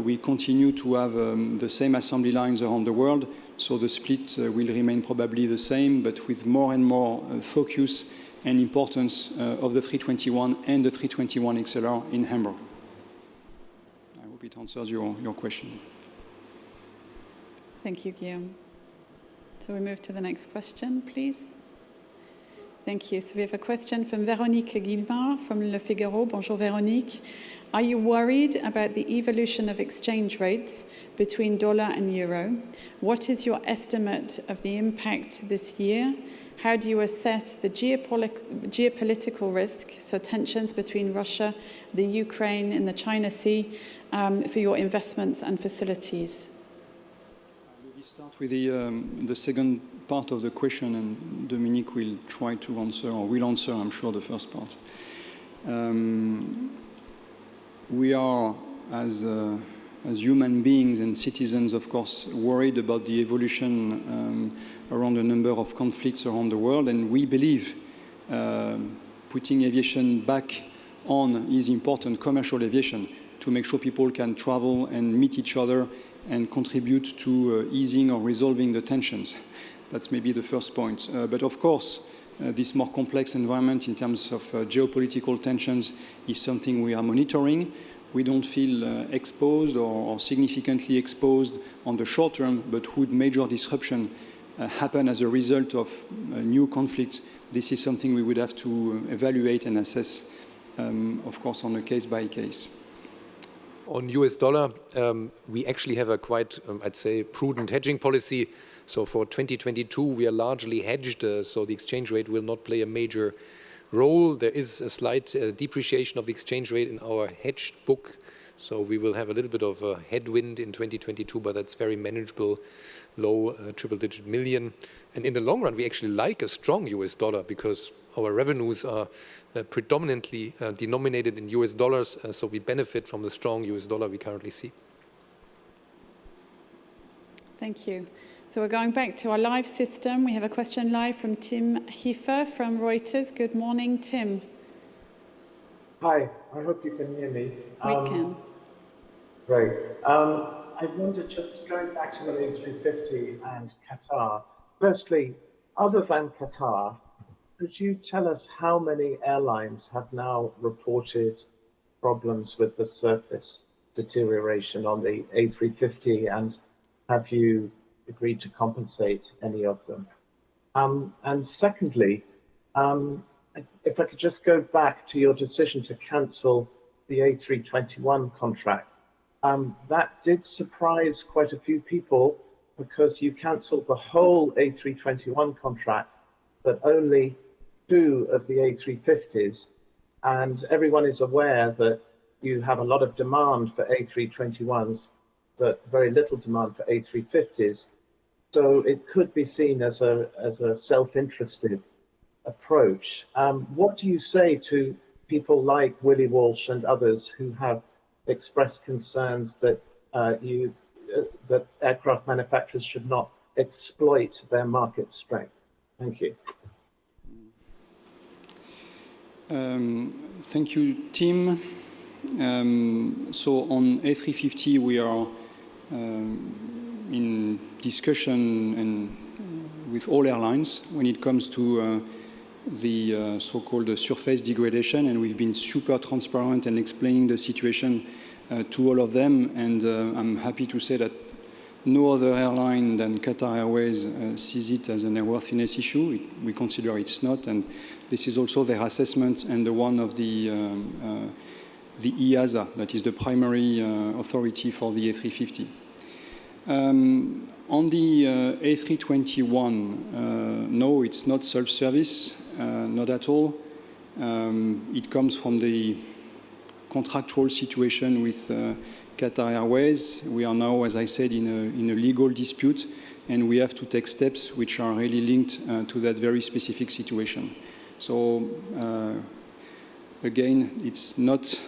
We continue to have the same assembly lines around the world, so the split will remain probably the same, but with more and more focus and importance of the 321 and the 321 XLR in Hamburg. I hope it answers your question. Thank you, Guillaume. So we move to the next question, please. Thank you. So we have a question from Véronique Guillemard from Le Figaro. Bonjour, Véronique. Are you worried about the evolution of exchange rates between dollar and euro? What is your estimate of the impact this year? How do you assess the geopolitical risk, so tensions between Russia, the Ukraine, and the China Sea, for your investments and facilities? Let me start with the second part of the question, and Dominik will try to answer, or will answer, I'm sure, the first part. We are, as human beings and citizens, of course, worried about the evolution around a number of conflicts around the world, and we believe putting aviation back on is important, commercial aviation, to make sure people can travel and meet each other and contribute to easing or resolving the tensions. That's maybe the first point. But of course, this more complex environment in terms of geopolitical tensions is something we are monitoring. We don't feel exposed or significantly exposed on the short term, but would major disruption happen as a result of new conflicts, this is something we would have to evaluate and assess, of course, on a case-by-case. On US dollar, we actually have a quite, I'd say, prudent hedging policy. So for 2022, we are largely hedged, so the exchange rate will not play a major role. There is a slight depreciation of the exchange rate in our hedged book, so we will have a little bit of a headwind in 2022, but that's very manageable, low triple-digit million. And in the long run, we actually like a strong US dollar because our revenues are predominantly denominated in US dollars, so we benefit from the strong US dollar we currently see. Thank you. So we're going back to our live system. We have a question live from Tim Hiefer from Reuters. Good morning, Tim. Hi, I hope you can hear me. We can. Great. I wondered, just going back to the A350 and Qatar. Firstly, other than Qatar, could you tell us how many airlines have now reported problems with the surface deterioration on the A350, and have you agreed to compensate any of them? And secondly, if I could just go back to your decision to cancel the A321 contract, that did surprise quite a few people because you cancelled the whole A321 contract, but only 2 of the A350s, and everyone is aware that you have a lot of demand for A321s, but very little demand for A350s. So it could be seen as a self-interested approach. What do you say to people like Willie Walsh and others who have expressed concerns that that aircraft manufacturers should not exploit their market strength? Thank you. Thank you, Tim. So on A350, we are in discussion and with all airlines when it comes to the so-called surface degradation, and we've been super transparent and explaining the situation to all of them, and I'm happy to say that no other airline than Qatar Airways sees it as an airworthiness issue. We consider it's not, and this is also their assessment and the one of the EASA, that is the primary authority for the A350. On the A321, no, it's not self-service, not at all. It comes from the contractual situation with Qatar Airways. We are now, as I said, in a legal dispute, and we have to take steps which are really linked to that very specific situation. So, again, it's not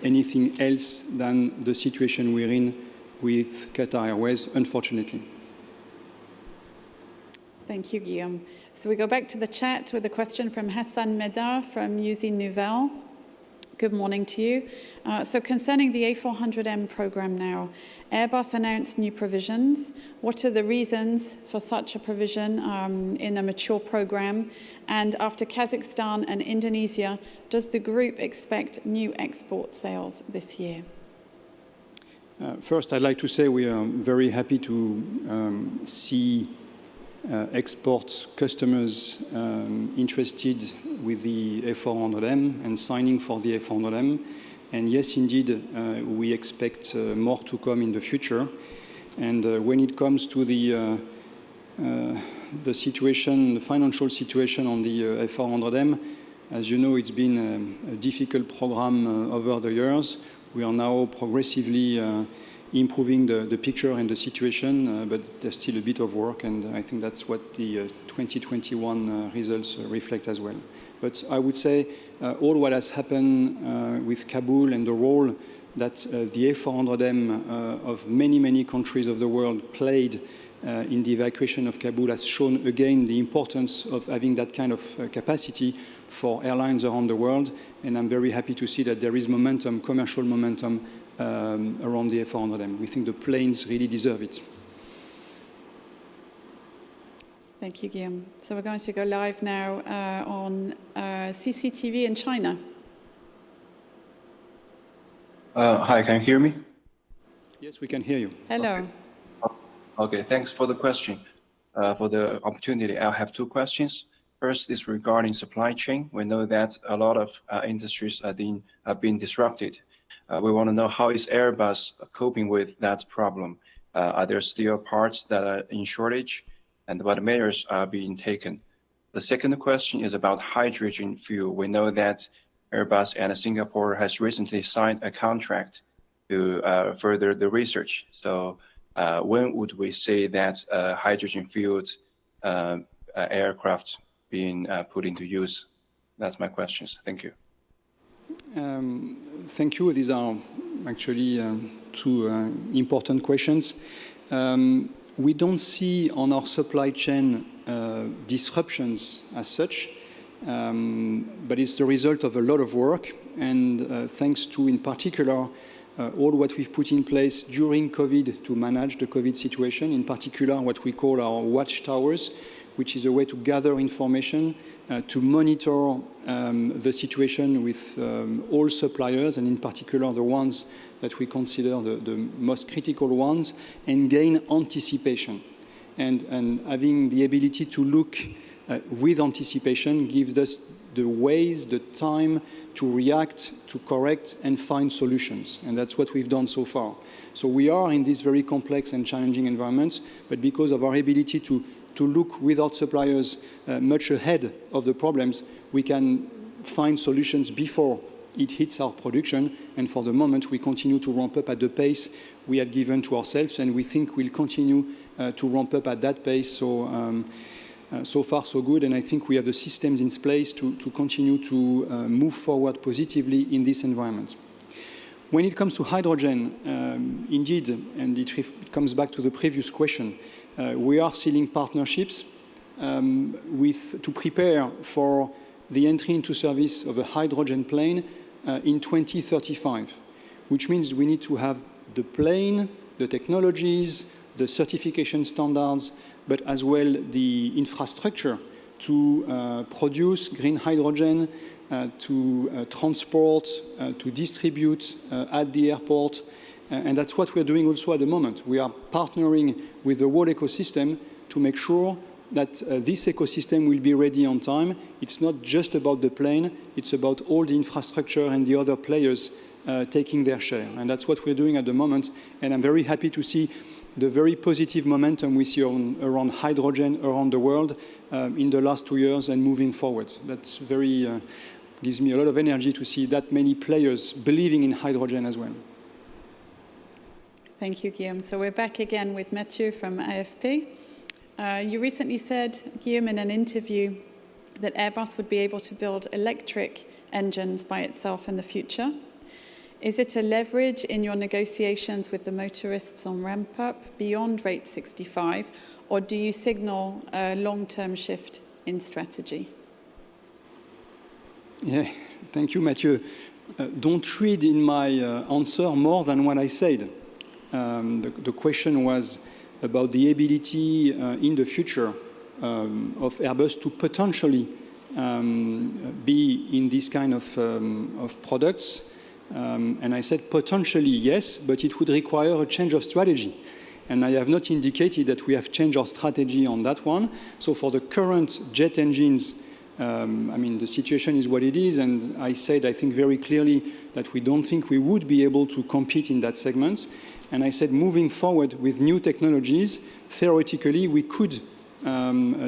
anything else than the situation we're in with Qatar Airways, unfortunately. Thank you, Guillaume. So we go back to the chat with a question from Hassan Medar from Usine Nouvelle. Good morning to you. So concerning the A400M program now, Airbus announced new provisions. What are the reasons for such a provision in a mature program? And after Kazakhstan and Indonesia, does the group expect new export sales this year? First, I'd like to say we are very happy to see export customers interested with the A400M and signing for the A400M. And yes, indeed, we expect more to come in the future. And when it comes to the situation, the financial situation on the A400M, as you know, it's been a difficult program over the years. We are now progressively improving the picture and the situation, but there's still a bit of work, and I think that's what the 2021 results reflect as well. But I would say all what has happened with Kabul and the role that the A400M of many, many countries of the world played in the evacuation of Kabul has shown again the importance of having that kind of capacity for airlines around the world, and I'm very happy to see that there is momentum, commercial momentum, around the A400M. We think the planes really deserve it. Thank you, Guillaume. So we're going to go live now on CCTV in China. Hi, can you hear me? Yes, we can hear you. Hello. Okay, thanks for the question, for the opportunity. I have two questions. First is regarding supply chain. We know that a lot of industries are being disrupted. We want to know how is Airbus coping with that problem? Are there still parts that are in shortage, and what measures are being taken? The second question is about hydrogen fuel. We know that Airbus and Singapore has recently signed a contract to further the research. So when would we say that hydrogen fueled aircraft being put into use? That's my questions. Thank you. Thank you. These are actually two important questions. We don't see on our supply chain disruptions as such, but it's the result of a lot of work, and thanks to, in particular, all what we've put in place during COVID to manage the COVID situation, in particular what we call our watchtowers, which is a way to gather information, to monitor the situation with all suppliers, and in particular the ones that we consider the most critical ones, and gain anticipation. And having the ability to look with anticipation gives us the ways, the time to react, to correct, and find solutions. And that's what we've done so far. So we are in this very complex and challenging environment, but because of our ability to look with our suppliers much ahead of the problems, we can find solutions before it hits our production. And for the moment, we continue to ramp up at the pace we had given to ourselves, and we think we'll continue to ramp up at that pace. So, so far, so good, and I think we have the systems in place to continue to move forward positively in this environment. When it comes to hydrogen, indeed, and it comes back to the previous question, we are sealing partnerships to prepare for the entry into service of a hydrogen plane in 2035, which means we need to have the plane, the technologies, the certification standards, but as well the infrastructure to produce green hydrogen, to transport, to distribute at the airport. And that's what we're doing also at the moment. We are partnering with the whole ecosystem to make sure that this ecosystem will be ready on time. It's not just about the plane, it's about all the infrastructure and the other players taking their share. And that's what we're doing at the moment. And I'm very happy to see the very positive momentum we see around hydrogen around the world in the last 2 years and moving forward. That's very, gives me a lot of energy to see that many players believing in hydrogen as well. Thank you, Guillaume. So we're back again with Mathieu from AFP. You recently said, Guillaume, in an interview, that Airbus would be able to build electric engines by itself in the future. Is it a leverage in your negotiations with the motorists on ramp-up beyond rate 65, or do you signal a long-term shift in strategy? Yeah, thank you, Mathieu. Don't read in my answer more than what I said. The question was about the ability in the future of Airbus to potentially be in this kind of products. And I said potentially yes, but it would require a change of strategy. And I have not indicated that we have changed our strategy on that one. So for the current jet engines, I mean, the situation is what it is. And I said, I think very clearly that we don't think we would be able to compete in that segment. And I said, moving forward with new technologies, theoretically, we could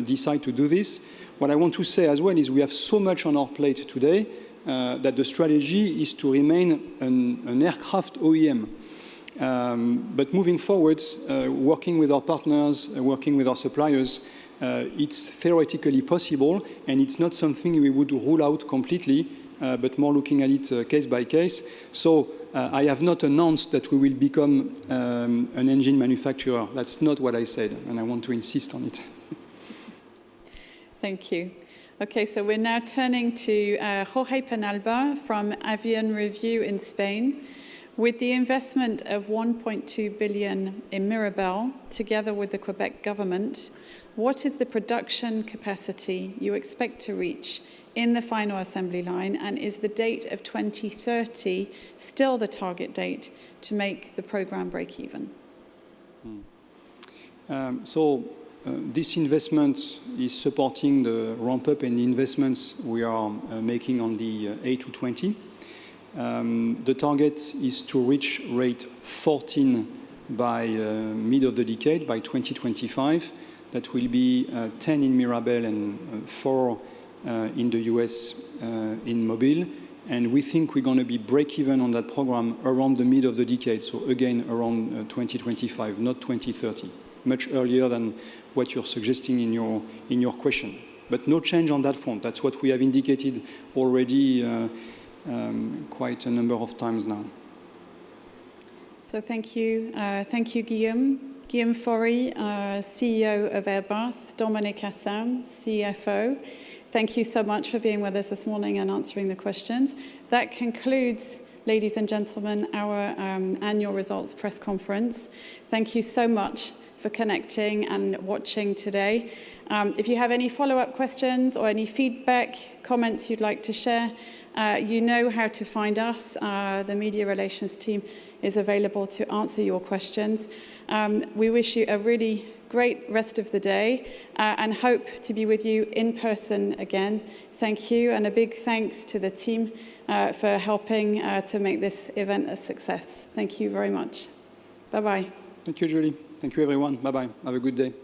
decide to do this. What I want to say as well is we have so much on our plate today that the strategy is to remain an aircraft OEM. But moving forward, working with our partners, working with our suppliers, it's theoretically possible, and it's not something we would rule out completely, but more looking at it case by case. So I have not announced that we will become an engine manufacturer. That's not what I said, and I want to insist on it. Thank you. Okay, so we're now turning to Jorge Penalba from Avion Review in Spain. With the investment of 1.2 billion in Mirabel, together with the Quebec government, what is the production capacity you expect to reach in the final assembly line, and is the date of 2030 still the target date to make the program break even? This investment is supporting the ramp-up and the investments we are making on the A220. The target is to reach rate 14 by mid of the decade, by 2025. That will be 10 in Mirabel and 4 in the US in Mobile. And we think we're going to be break-even on that program around the mid of the decade. So again, around 2025, not 2030. Much earlier than what you're suggesting in your question. But no change on that front. That's what we have indicated already quite a number of times now. So thank you. Thank you, Guillaume. Guillaume Faury, CEO of Airbus, Dominik Asam, CFO. Thank you so much for being with us this morning and answering the questions. That concludes, ladies and gentlemen, our annual results press conference. Thank you so much for connecting and watching today. If you have any follow-up questions or any feedback, comments you'd like to share, you know how to find us. The media relations team is available to answer your questions. We wish you a really great rest of the day and hope to be with you in person again. Thank you, and a big thanks to the team for helping to make this event a success. Thank you very much. Bye-bye. Thank you, Julie. Thank you, everyone. Bye-bye. Have a good day.